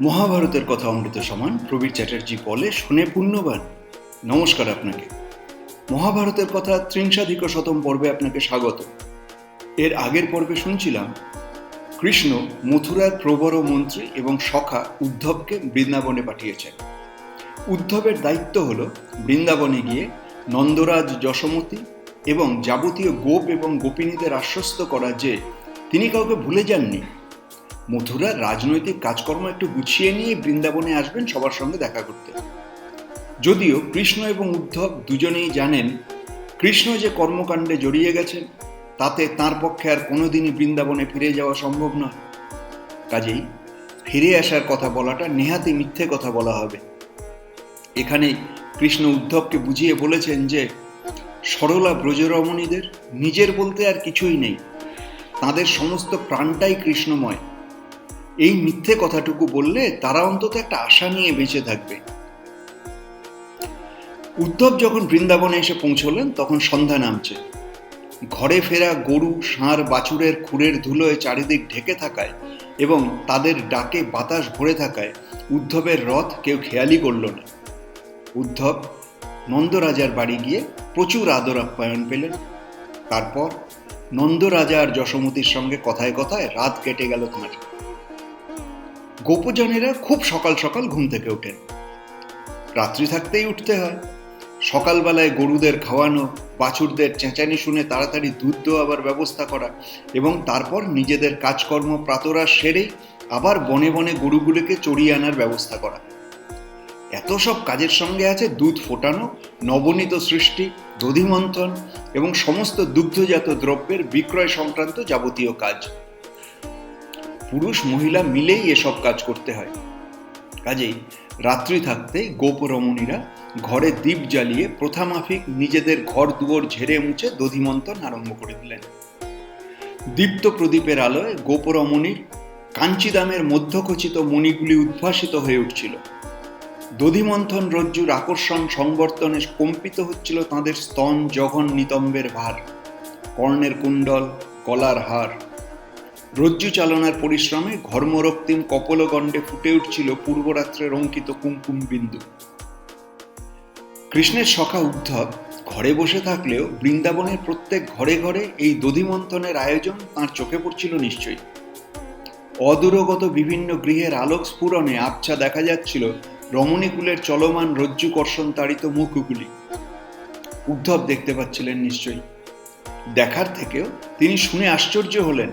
মহাভারতের কথা অমৃত সমান প্রবীর চ্যাটার্জি বলে শুনে পুণ্যবান। নমস্কার আপনাকে। মহাভারতের কথা ত্রিংশাধিক শতম পর্বে আপনাকে স্বাগত। এর আগের পর্বে শুনছিলাম কৃষ্ণ মথুরার প্রবর মন্ত্রী এবং সখা উদ্ধবকে বৃন্দাবনে পাঠিয়েছেন। উদ্ধবের দায়িত্ব হল বৃন্দাবনে গিয়ে নন্দরাজ যশোমতী এবং যাবতীয় গোপ এবং গোপিনীদের আশ্বস্ত করা যে তিনি কাউকে ভুলে যাননি। মথুরার রাজনৈতিক কাজকর্ম একটু গুছিয়ে নিয়ে বৃন্দাবনে আসবেন সবার সঙ্গে দেখা করতে। যদিও কৃষ্ণ এবং উদ্ধব দুজনেই জানেন কৃষ্ণ যে কর্মকাণ্ডে জড়িয়ে গেছেন তাতে তাঁর পক্ষে আর কোনোদিনই বৃন্দাবনে ফিরে যাওয়া সম্ভব নয়। কাজেই ফিরে আসার কথা বলাটা নেহাতি মিথ্যে কথা বলা হবে। এখানেই কৃষ্ণ উদ্ধবকে বুঝিয়ে বলেছেন যে সরলা ব্রজরমণীদের নিজের বলতে আর কিছুই নেই, তাদের সমস্ত প্রাণটাই কৃষ্ণময়। এই মিথ্যে কথাটুকু বললে তারা অন্তত একটা আশা নিয়ে বেঁচে থাকবে। উদ্ধব যখন বৃন্দাবনে এসে পৌঁছলেন তখন সন্ধ্যা নামছে। ঘরে ফেরা গরু ষাঁড় বাছুরের খুরের ধুলোয় চারিদিক ঢেকে থাকায় এবং তাদের ডাকে বাতাস ভরে থাকায় উদ্ধবের রথ কেউ খেয়ালই করল না। উদ্ধব নন্দরাজার বাড়ি গিয়ে প্রচুর আদর আপ্যায়ন পেলেন। তারপর নন্দরাজা আর যশোমতীর সঙ্গে কথায় কথায় রাত কেটে গেল তাঁর। গোপজনেরা খুব সকাল সকাল ঘুম থেকে ওঠেন। রাত্রি থাকতেই উঠতে হয়। সকালবেলায় গরুদের খাওয়ানো, বাছুরদের চেঁচানি শুনে তাড়াতাড়ি দুধ দেওয়াবার ব্যবস্থা করা এবং তারপর নিজেদের কাজকর্ম প্রাতরাশ সেরেই আবার বনে বনে গরুগুলোকে চড়িয়ে আনার ব্যবস্থা করা। এত সব কাজের সঙ্গে আছে দুধ ফোটানো, নবনীত সৃষ্টি, দধিমন্থন এবং সমস্ত দুগ্ধজাত দ্রব্যের বিক্রয় সংক্রান্ত যাবতীয় কাজ। পুরুষ মহিলা মিলেই এসব কাজ করতে হয়। কাজেই রাত্রি থাকতেই গোপ রমণীরা ঘরে দীপ জ্বালিয়ে প্রথামাফিক নিজেদের ঘর দুয়ার ঝেড়ে মুছে দধিমন্থন আরম্ভ করে দিলেন। দীপ্ত প্রদীপের আলোয় গোপ রমণীর কাঞ্চিদামের মধ্যখচিত মণিগুলি উদ্ভাসিত হয়ে উঠছিল। দধিমন্থন রজ্জুর আকর্ষণ সংবর্তনে কম্পিত হচ্ছিল তাঁদের স্তন জঘন নিতম্বের ভার, কর্ণের কুণ্ডল, গলার হার। রজ্জু চালনার পরিশ্রমে ঘর্মরক্তিম কপলগণ্ডে ফুটে উঠছিল পূর্বরাত্রের অঙ্কিত কুমকুম বিন্দু। কৃষ্ণের সখা উদ্ধব ঘরে বসে থাকলেও বৃন্দাবনের প্রত্যেক ঘরে ঘরে এই দধিমন্থনের আয়োজন তাঁর চোখে পড়ছিল নিশ্চয়ই। অদূরগত বিভিন্ন গৃহের আলোক স্ফুরণে আবছা দেখা যাচ্ছিল রমণীকুলের চলমান রজ্জু কর্ষণ তাড়িত মুখগুলি। উদ্ধব দেখতে পাচ্ছিলেন নিশ্চয়ই। দেখার থেকেও তিনি শুনে আশ্চর্য হলেন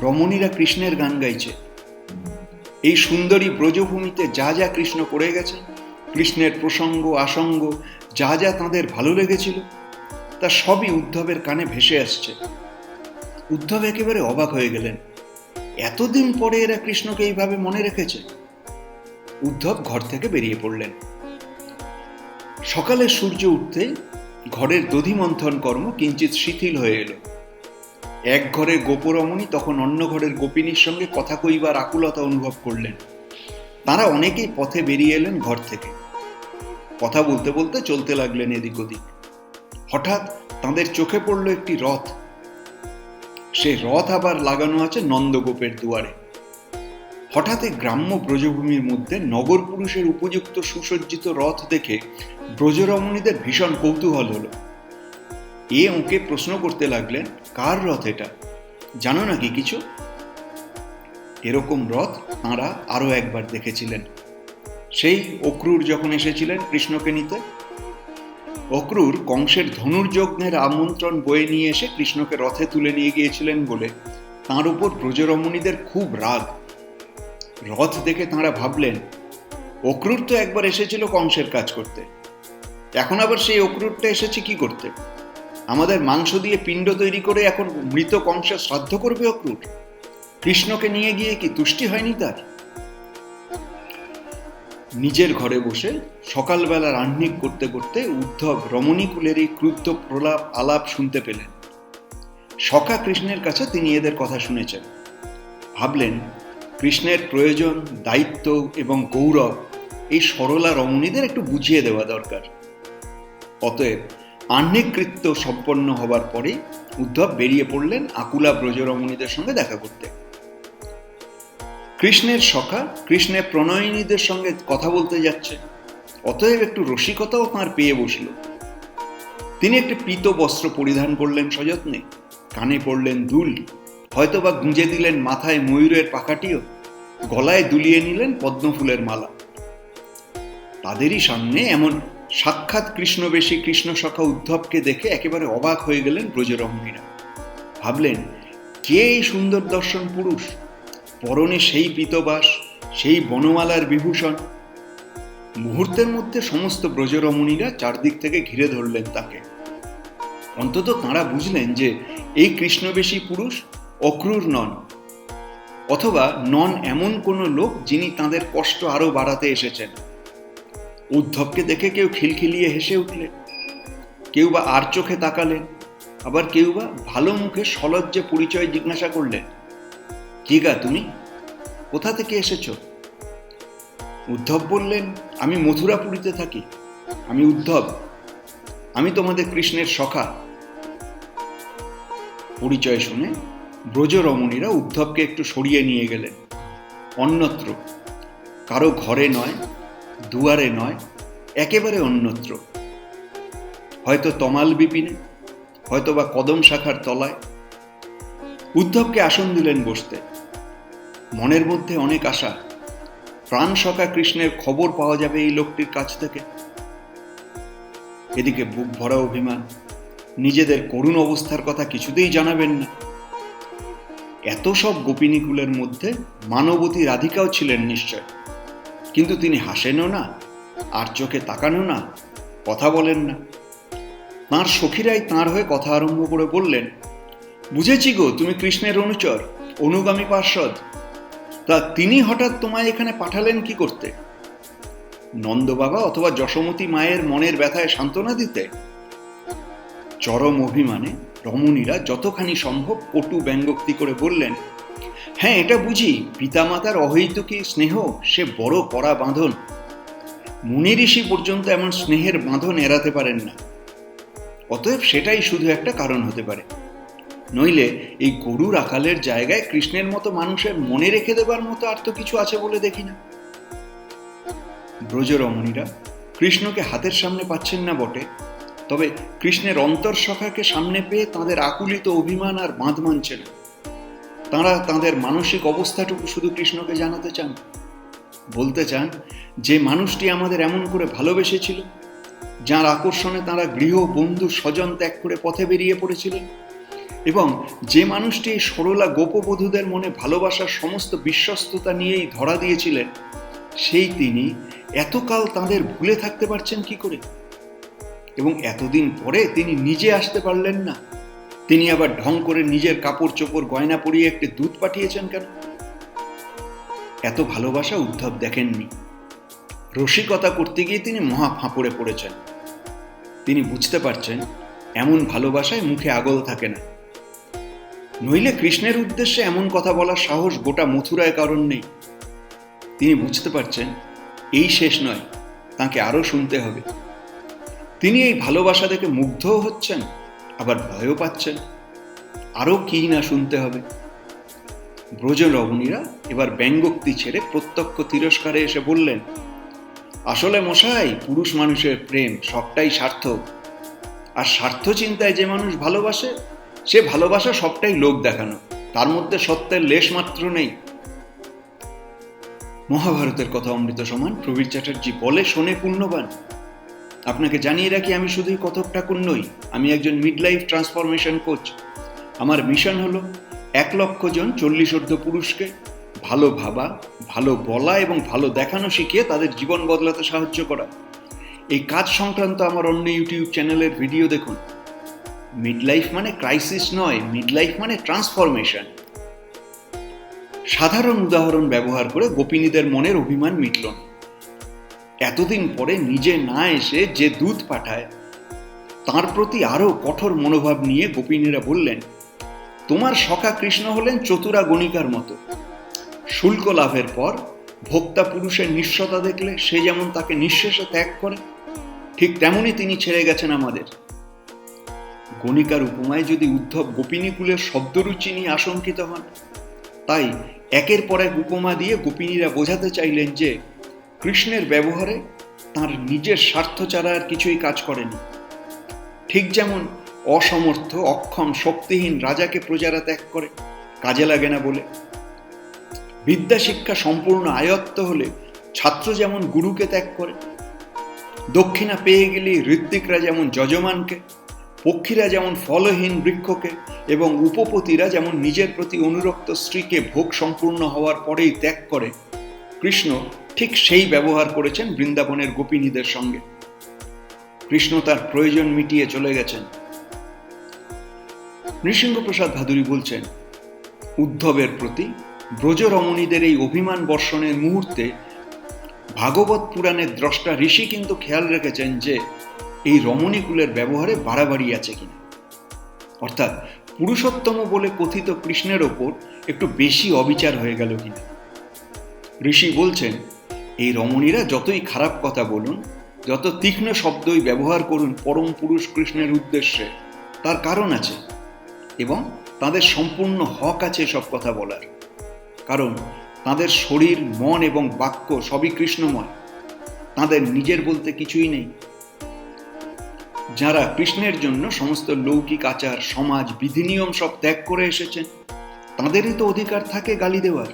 রমণীরা কৃষ্ণের গান গাইছে। এই সুন্দরী ব্রজভূমিতে যা যা কৃষ্ণ করে গেছেন, কৃষ্ণের প্রসঙ্গ আসঙ্গ যা যা তাঁদের ভালো লেগেছিল তা সবই উদ্ধবের কানে ভেসে আসছে। উদ্ধব একেবারে অবাক হয়ে গেলেন। এতদিন পরে এরা কৃষ্ণকে এইভাবে মনে রেখেছে। উদ্ধব ঘর থেকে বেরিয়ে পড়লেন। সকালে সূর্য উঠতেই ঘরের দধিমন্থন কর্ম কিঞ্চিত শিথিল হয়ে এলো। এক ঘরের গোপরমণী তখন অন্য ঘরের গোপিনীর সঙ্গে কথা কইবার আকুলতা অনুভব করলেন। তারা অনেকেই পথে বেরিয়ে এলেন ঘর থেকে। কথা বলতে বলতে চলতে লাগলেন এদিক ওদিক। হঠাৎ তাদের চোখে পড়ল একটি রথ। সে রথ আবার লাগানো আছে নন্দগোপের দুয়ারে। হঠাৎ গ্রাম্য ব্রজভূমির মধ্যে নগর পুরুষের উপযুক্ত সুসজ্জিত রথ দেখে ব্রজরমণীদের ভীষণ কৌতূহল হলো। ওকে প্রশ্ন করতে লাগলেন, কার রথ এটা, জানো নাকি কিছু? এরকম রথ তাঁরা আরো একবার দেখেছিলেন, সেই অক্রূর যখন এসেছিলেন কৃষ্ণকে নিতে। অক্রূর কংসের ধনুর্যজ্ঞের আমন্ত্রণ বয়ে নিয়ে এসে কৃষ্ণকে রথে তুলে নিয়ে গিয়েছিলেন বলে তাঁর উপর ব্রজরমণীদের খুব রাগ। রথ দেখে তাঁরা ভাবলেন অক্রূর তো একবার এসেছিল কংসের কাজ করতে, এখন আবার সেই অক্রূরটা এসেছে কি করতে? আমাদের মাংস দিয়ে পিণ্ড তৈরি করে এখন মৃত কংসের শ্রাদ্ধ করবে অক্রূর? কৃষ্ণকে নিয়ে গিয়ে কি তুষ্টি হয়নি তার? নিজের ঘরে বসে সকালবেলার আহ্নিক করতে করতে উদ্ধব রমণীকুলের এই ক্রুদ্ধ প্রলাপ আলাপ শুনতে পেলেন। সখা কৃষ্ণের কাছে তিনি এদের কথা শুনেছেন। ভাবলেন কৃষ্ণের প্রয়োজন, দায়িত্ব এবং গৌরব এই সরলা রমণীদের একটু বুঝিয়ে দেওয়া দরকার। অতএব আহ্নিক কৃত্য সম্পন্ন হবার পরে উদ্ধব বেরিয়ে পড়লেন আকুলা ব্রজরমণীদের সঙ্গে দেখা করতে। কৃষ্ণের সখা কৃষ্ণের প্রণয়িনীদের সঙ্গে কথা বলতে যাচ্ছে, অতএব একটু রসিকতাও তাঁর পেয়ে বসল। তিনি একটি পীত বস্ত্র পরিধান করলেন সযত্নে, কানে পড়লেন দুল, হয়তোবা গুঁজে দিলেন মাথায় ময়ূরের পাখাটিও, গলায় দুলিয়ে নিলেন পদ্মফুলের মালা। তাদেরই সামনে এমন সাক্ষাৎ কৃষ্ণবেশী কৃষ্ণ সখা উদ্ধবকে দেখে একেবারে অবাক হয়ে গেলেন ব্রজরমণীরা। ভাবলেন, কে এই সুন্দর দর্শন পুরুষ, পরনে সেই পীতবাস, সেই বনমালার বিভূষণ। মুহূর্তের মধ্যে সমস্ত ব্রজরমণীরা চারদিক থেকে ঘিরে ধরলেন তাকে। অন্তত তাঁরা বুঝলেন যে এই কৃষ্ণবেশী পুরুষ অক্রূর নন, অথবা নন এমন কোনো লোক যিনি তাঁদের কষ্ট আরো বাড়াতে এসেছেন। উদ্ধবকে দেখে কেউ খিলখিলিয়ে হেসে উঠলেন, কেউ বা আর চোখে তাকালেন, আবার কেউ বা ভালো মুখে সলজ্জে পরিচয় জিজ্ঞাসা করলেন, কি গা তুমি, কোথা থেকে এসেছ? উদ্ধব বললেন, আমি মথুরাপুরীতে থাকি, আমি উদ্ধব, আমি তোমাদের কৃষ্ণের সখা। পরিচয় শুনে ব্রজরমণীরা উদ্ধবকে একটু সরিয়ে নিয়ে গেলেন, অন্যত্র, কারো ঘরে নয়, দুয়ারে নয়, একেবারে অন্যত্র, হয়তো তমাল বিপিনে, হয়তো বা কদম শাখার তলায়। উদ্ধবকে আসন দিলেন বসতে। মনের মধ্যে অনেক আশা, প্রাণ সখা কৃষ্ণের খবর পাওয়া যাবে এই লোকটির কাছ থেকে। এদিকে বুক ভরা অভিমান, নিজেদের করুণ অবস্থার কথা কিছুতেই জানাবেন না। এত সব গোপিনীকুলের মধ্যে মানবতী রাধিকাও ছিলেন নিশ্চয়, কিন্তু তিনি হাসেনও না, আর চোখে তাকানো না, কথা বলেন না। তাঁর সখীরাই তাঁর হয়ে কথা আরম্ভ করে বললেন, বুঝেছি গো, তুমি কৃষ্ণের অনুচর, অনুগামী পার্ষদ। তা তিনি হঠাৎ তোমায় এখানে পাঠালেন কি করতে? নন্দ বাবা অথবা যশোমতী মায়ের মনের ব্যথায় সান্ত্বনা দিতে? চরম অভিমানে রমণীরা যতখানি সম্ভব কটু ব্যঙ্গোক্তি করে বললেন, হ্যাঁ, এটা বুঝি, পিতামাতার অহৈতুকী স্নেহ সে বড় কড়া বাঁধন। মুনি ঋষি পর্যন্ত এমন স্নেহের বাঁধন এড়াতে পারেন না, অতএব সেটাই শুধু একটা কারণ হতে পারে। নইলে এই গরুর আকালের জায়গায় কৃষ্ণের মতো মানুষের মনে রেখে দেবার মতো আর তো কিছু আছে বলে দেখি না। ব্রজরমণীরা কৃষ্ণকে হাতের সামনে পাচ্ছেন না বটে, তবে কৃষ্ণের অন্তর সখাকে সামনে পেয়ে তাঁদের আকুলিত অভিমান আর বাঁধ মানছে না। তাঁরা তাঁদের মানসিক অবস্থাটুকু শুধু কৃষ্ণকে জানাতে চান, বলতে চান, যে মানুষটি আমাদের এমন করে ভালোবেসেছিল, যার আকর্ষণে তাঁরা গৃহ, বন্ধু, স্বজন ত্যাগ করে পথে বেরিয়ে পড়েছিলেন, এবং যে মানুষটি এই সরলা গোপবধূদের মনে ভালোবাসার সমস্ত বিশ্বস্ততা নিয়েই ধরা দিয়েছিলেন, সেই তিনি এতকাল তাঁদের ভুলে থাকতে পারছেন কি করে? এবং এতদিন পরে তিনি নিজে আসতে পারলেন না, তিনি আবার ঢং করে নিজের কাপড় চোপড় গয়না পরিয়ে একটি দূত পাঠিয়েছেন কেন? এত ভালোবাসা উদ্ধব দেখেননি। রসিকতা করতে গিয়ে তিনি মহা ফাঁপড়ে পড়েছেন। তিনি বুঝতে পারছেন, এমন ভালোবাসায় মুখে আগল থাকে না। নইলে কৃষ্ণের উদ্দেশ্যে এমন কথা বলার সাহস গোটা মথুরায় কারণ নেই। তিনি বুঝতে পারছেন, এই শেষ নয়, তাকে আরো শুনতে হবে। তিনি এই ভালোবাসা দেখে মুগ্ধও হচ্ছেন, আবার ভয়ও পাচ্ছেন, আরো কি না শুনতে হবে। ব্রজরমণীরা এবার ব্যঙ্গোক্তি ছেড়ে প্রত্যক্ষ তিরস্কারে এসে বললেন, আসলে মশাই, পুরুষ মানুষের প্রেম সবটাই স্বার্থ, আর স্বার্থ চিন্তায় যে মানুষ ভালোবাসে, সে ভালোবাসা সবটাই লোক দেখানো, তার মধ্যে সত্যের লেশ মাত্র নেই। মহাভারতের কথা অমৃত সমান, প্রবীর চ্যাটার্জি বলে শোনে পুণ্যবান। আপনাকে জানিয়ে রাখি, আমি শুধুই কথক ঠাকুর নই, আমি একজন মিড লাইফ ট্রান্সফরমেশন কোচ। আমার মিশন হলো 1 লক্ষ জন 40 পুরুষকে ভালো ভাবা, ভালো বলা এবং ভালো দেখানো শিখিয়ে তাদের জীবন বদলাতে সাহায্য করা। এই কাজ সংক্রান্ত আমার অন্য ইউটিউব চ্যানেলের ভিডিও দেখুন। মিড লাইফ মানে ক্রাইসিস নয়, মিড লাইফ মানে ট্রান্সফরমেশন। সাধারণ উদাহরণ ব্যবহার করে গোপিনীদের মনের অভিমান মিটল না। এতদিন পরে নিজে না এসে যে দূত পাঠায়, তার প্রতি আরো কঠোর মনোভাব নিয়ে গোপিনীরা বললেন, তোমার সখা কৃষ্ণ হলেন চতুরা গণিকার মতো। শুল্ক লাভের পর ভোক্তা পুরুষের নিঃস্বতা দেখলে সে যেমন তাকে নিঃশেষে ত্যাগ করে, ঠিক তেমনি তিনি ছেড়ে গেছেন আমাদের। গণিকার উপমায় যদি উদ্ধব গোপিনীকুলের শব্দরুচি নিয়ে আশঙ্কিত হন, তাই একের পর এক উপমা দিয়ে গোপিনীরা বোঝাতে চাইলেন যে কৃষ্ণের ব্যবহারে তার নিজের স্বার্থ ছাড়া আর কিছুই কাজ করেনি। ঠিক যেমন অসমর্থ, অক্ষম, শক্তিহীন রাজাকে প্রজারা ত্যাগ করে, কাজে লাগে না বলে। বিদ্যা শিক্ষা সম্পূর্ণ আয়ত্ত হলে ছাত্র যেমন গুরুকে ত্যাগ করে, দক্ষিণা পেয়ে গেলেই ঋত্বিকরা যেমন যজমানকে, পক্ষীরা যেমন ফলহীন বৃক্ষকে এবং উপপতিরা যেমন নিজের প্রতি অনুরক্ত স্ত্রীকে ভোগ সম্পূর্ণ হওয়ার পরেই ত্যাগ করে, কৃষ্ণ ঠিক সেই ব্যবহার করেছেন বৃন্দাবনের গোপিনীদের সঙ্গে। কৃষ্ণ তার প্রয়োজন মিটিয়ে চলে গেছেন। নৃসিংহপ্রসাদ ভাদুরী বলছেন, উদ্ধবের প্রতি ব্রজরমণীদের এই অভিমান বর্ষণের মুহূর্তে ভাগবত পুরাণের দ্রষ্টা ঋষি কিন্তু খেয়াল রেখেছেন যে এই রমণীকুলের ব্যবহারে বাড়াবাড়ি আছে কিনা, অর্থাৎ পুরুষোত্তম বলে কথিত কৃষ্ণের ওপর একটু বেশি অবিচার হয়ে গেল কিনা। ঋষি বলছেন, এই রমণীরা যতই খারাপ কথা বলুন, যত তীক্ষ্ণ শব্দই ব্যবহার করুন পরম পুরুষ কৃষ্ণের উদ্দেশ্যে, তার কারণ আছে এবং তাদের সম্পূর্ণ হক আছে সব কথা বলার। কারণ তাদের শরীর, মন এবং বাক্য সবই কৃষ্ণময়, তাদের নিজের বলতে কিছুই নেই। যারা কৃষ্ণের জন্য সমস্ত লৌকিক আচার, সমাজ, বিধিনিয়ম সব ত্যাগ করে এসেছেন, তাদেরই তো অধিকার থাকে গালি দেওয়ার।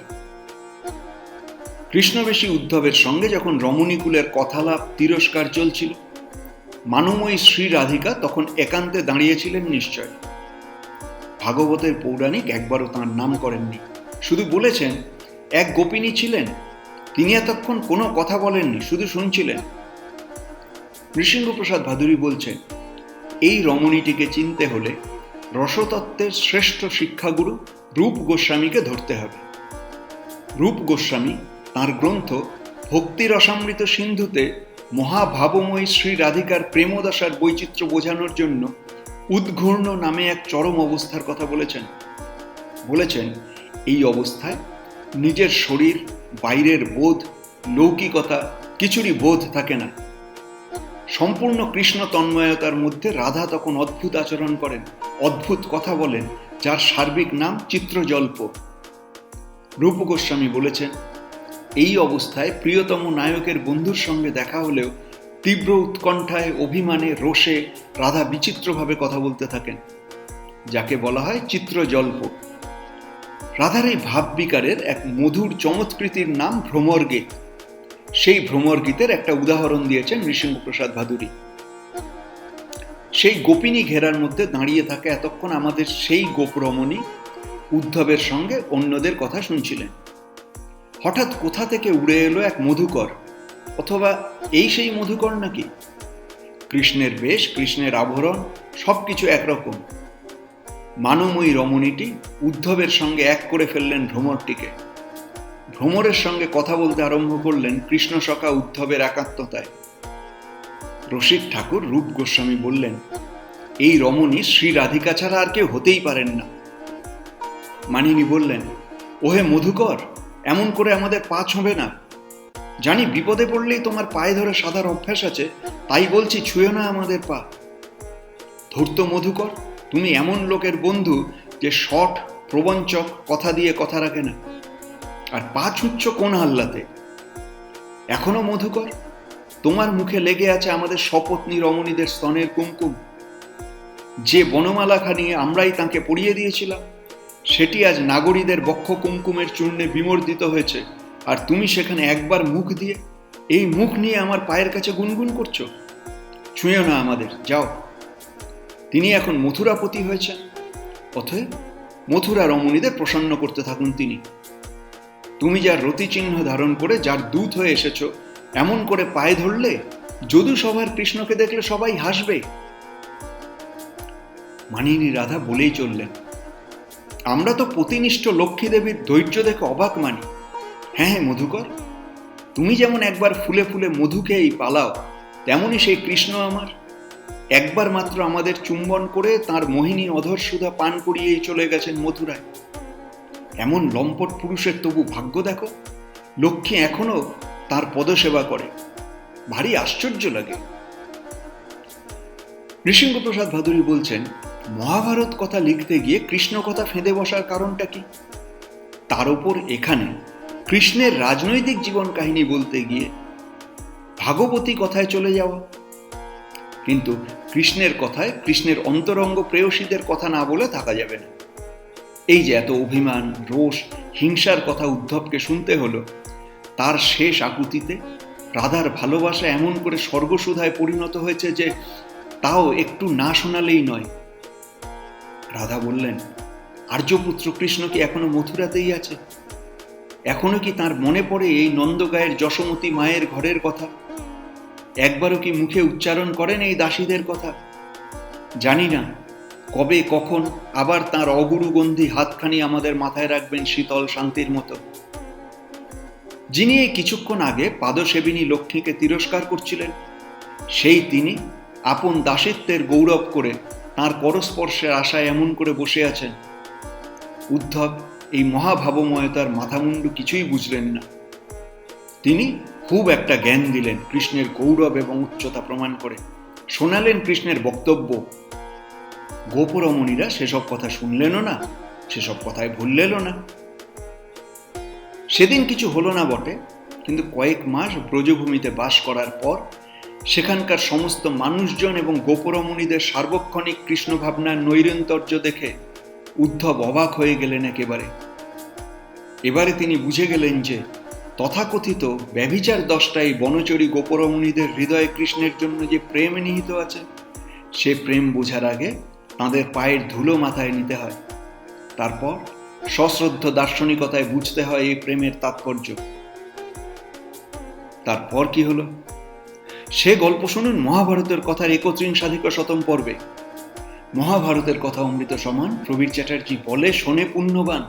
কৃষ্ণবেশী উদ্ধবের সঙ্গে যখন রমণীকুলের কথালাপ তিরস্কার চলছিল, মানময়ী শ্রী রাধিকা তখন একান্তে দাঁড়িয়েছিলেন নিশ্চয়। ভাগবতের পৌরাণিক একবারও তাঁর নাম করেননি, শুধু বলেছেন এক গোপিনী ছিলেন, তিনি এতক্ষণ কোনো কথা বলেননি, শুধু শুনছিলেন। নৃসিংহপ্রসাদ ভাদুরী বলছেন, এই রমণীটিকে চিনতে হলে রসতত্ত্বের শ্রেষ্ঠ শিক্ষাগুরু রূপ গোস্বামীকে ধরতে হবে। রূপ গোস্বামী তাঁর গ্রন্থ ভক্তি রসামৃত সিন্ধুতে মহাভাবময়ী শ্রী রাধিকার প্রেমদশার বৈচিত্র্য বোঝানোর জন্য উদ্ঘূর্ণ নামে এক চরম অবস্থার কথা বলেছেন, এই অবস্থায় নিজের শরীর, বাইরের বোধ, লৌকিকতা কিছুরই বোধ থাকে না। সম্পূর্ণ কৃষ্ণ তন্ময়তার মধ্যে রাধা তখন অদ্ভুত আচরণ করেন, অদ্ভুত কথা বলেন, যার সার্বিক নাম চিত্রজল্প। রূপ গোস্বামী বলেছেন, এই অবস্থায় প্রিয়তম নায়কের বন্ধুর সঙ্গে দেখা হলেও তীব্র উৎকণ্ঠায়, অভিমানে, রোষে রাধা বিচিত্রভাবে কথা বলতে থাকেন, যাকে বলা হয় চিত্রজল্প। রাধার এই ভাব বিকারের এক মধুর চমৎকৃতির নাম ভ্রমর গীত। সেই ভ্রমর গীতের একটা উদাহরণ দিয়েছেন নৃসিংহপ্রসাদ ভাদুরী। সেই গোপিনী ঘেরার মধ্যে দাঁড়িয়ে থাকে এতক্ষণ আমাদের সেই গোপরমণী উদ্ধবের সঙ্গে অন্যদের কথা শুনছিলেন। হঠাৎ কোথা থেকে উড়ে এলো এক মধুকর, অথবা এই সেই মধুকর নাকি? কৃষ্ণের বেশ, কৃষ্ণের আভরণ, সবকিছু একরকম। মানময়ী রমণীটি উদ্ধবের সঙ্গে এক করে ফেললেন ভ্রমরটিকে। ভ্রমরের সঙ্গে কথা বলতে আরম্ভ করলেন কৃষ্ণ সখা উদ্ধবের একাত্মতায়। রসিক ঠাকুর রূপ গোস্বামী বললেন, এই রমণী শ্রী রাধিকা ছাড়া আর কেউ হতেই পারেন না। মানিনী বললেন, ওহে মধুকর, এমন করে আমাদের পা ছোঁবে না। জানি বিপদে পড়লেই তোমার পায়ে ধরে সাধার অভ্যাস আছে, তাই বলছি ছুঁয়ো না আমাদের পা। ধূর্ত মধুকর, তুমি এমন লোকের বন্ধু যে শঠ, প্রবঞ্চক, কথা দিয়ে কথা রাখে না, আর পা ছুঁচ্ছ কোন হাল্লাতে? এখনো মধুকর, তোমার মুখে লেগে আছে আমাদের সপত্নী রমণীদের স্তনের কুমকুম। যে বনমালা খানিয়ে আমরাই তাঁকে পরিয়ে দিয়েছিলাম, সেটি আজ নাগরীদের বক্ষ কুমকুমের চূর্ণে বিমর্দিত হয়েছে, আর তুমি সেখানে একবার মুখ দিয়ে, এই মুখ নিয়ে আমার পায়ের কাছে গুনগুন করছো। ছুঁয়ো না আমাদের, যাও। তিনি এখন মথুরাপতি হয়েছেন, অতএব মথুরা রমণীদের প্রসন্ন করতে থাকুন তিনি। তুমি যার রতিচিহ্ন ধারণ করে যার দূত হয়ে এসেছ, এমন করে পায়ে ধরলে যদু সভার কৃষ্ণকে দেখলে সবাই হাসবে। মানিনী রাধা বলেই চললেন, আমরা তো পতিনিষ্ঠ লক্ষ্মী দেবীর ধৈর্য দেখে অবাক মানি। হ্যাঁ হ্যাঁ মধুকর, তুমি যেমন একবার ফুলে ফুলে মধু খেয়েই পালাও, তেমনি সেই কৃষ্ণ আমার একবার মাত্র আমাদের চুম্বন করে তাঁর মোহিনী অধর সুধা পান করিয়েই চলে গেছেন মথুরায়। এমন লম্পট পুরুষের তবু ভাগ্য দেখো, লক্ষ্মী এখনো তার পদসেবা করে, ভারী আশ্চর্য লাগে। নৃসিংহপ্রসাদ ভাদুরী বলছেন, মহাভারত কথা লিখতে গিয়ে কৃষ্ণ কথা ফেঁদে বসার কারণটা কি? তার উপর এখানে কৃষ্ণের রাজনৈতিক জীবন কাহিনী বলতে গিয়ে ভাগবতী কথায় চলে যাওয়া। কিন্তু কৃষ্ণের কথায় কৃষ্ণের অন্তরঙ্গ প্রেয়সীদের কথা না বলে থাকা যাবে না। এই যে এত অভিমান, রোষ, হিংসার কথা উদ্ধবকে শুনতে হলো, তার শেষ আকুতিতে রাধার ভালোবাসা এমন করে স্বর্গসুধায় পরিণত হয়েছে যে তাও একটু না শোনালেই নয়। রাধা বললেন, আর্যপুত্র কৃষ্ণ কি এখনো মথুরাতেই আছে? এখনো কি তার মনে পড়ে এই নন্দগায়ের যশোমতী মায়ের ঘরের কথা? একবারও কি মুখে উচ্চারণ করেন এই দাসীদের কথা? জানি না কবে কখন আবার তার অগুরুগন্ধি হাতখানি আমাদের মাথায় রাখবেন শীতল শান্তির মতো। যিনি এই কিছুক্ষণ আগে পাদসেবিনী লক্ষ্মীকে তিরস্কার করছিলেন, সেই তিনি আপন দাসিত্বের গৌরব করে তাঁর করস্পর্শের আশায় এমন করে বসে আছেন। উদ্ধব এই মহাভাবময়তার মাথামুন্ডু কিছুই বুঝলেন না। তিনি খুব একটা জ্ঞান দিলেন কৃষ্ণের গৌরব এবং উচ্চতা প্রমাণ করে, শোনালেন কৃষ্ণের বক্তব্য। গোপরমণীরা সেসব কথা শুনলেনও না, সেসব কথায় ভুললেনও না। সেদিন কিছু হলো না বটে, কিন্তু কয়েক মাস ব্রজভূমিতে বাস করার পর সেখানকার সমস্ত মানুষজন এবং গোপরমণীদের সার্বক্ষণিক কৃষ্ণ ভাবনার নৈরন্তর্য দেখে উদ্ধব অবাক হয়ে গেলেন একেবারে। এবারে তিনি বুঝে গেলেন যে তথাকথিত ব্যভিচার দশটাই বনচরী গোপরমণীদের হৃদয়ে কৃষ্ণের জন্য যে প্রেম নিহিত আছে, সে প্রেম বোঝার আগে তাঁদের পায়ের ধুলো মাথায় নিতে হয়। তারপর সশ্রদ্ধ দার্শনিকতায় বুঝতে হয় এই প্রেমের তাৎপর্য। তারপর কি হলো সে গল্প শুনুন মহাভারতের কথার 31 পর্বে। মহাভারতের কথা অমৃত সমান প্রবীর চ্যাটার্জি বলে শোনে পুণ্যবান।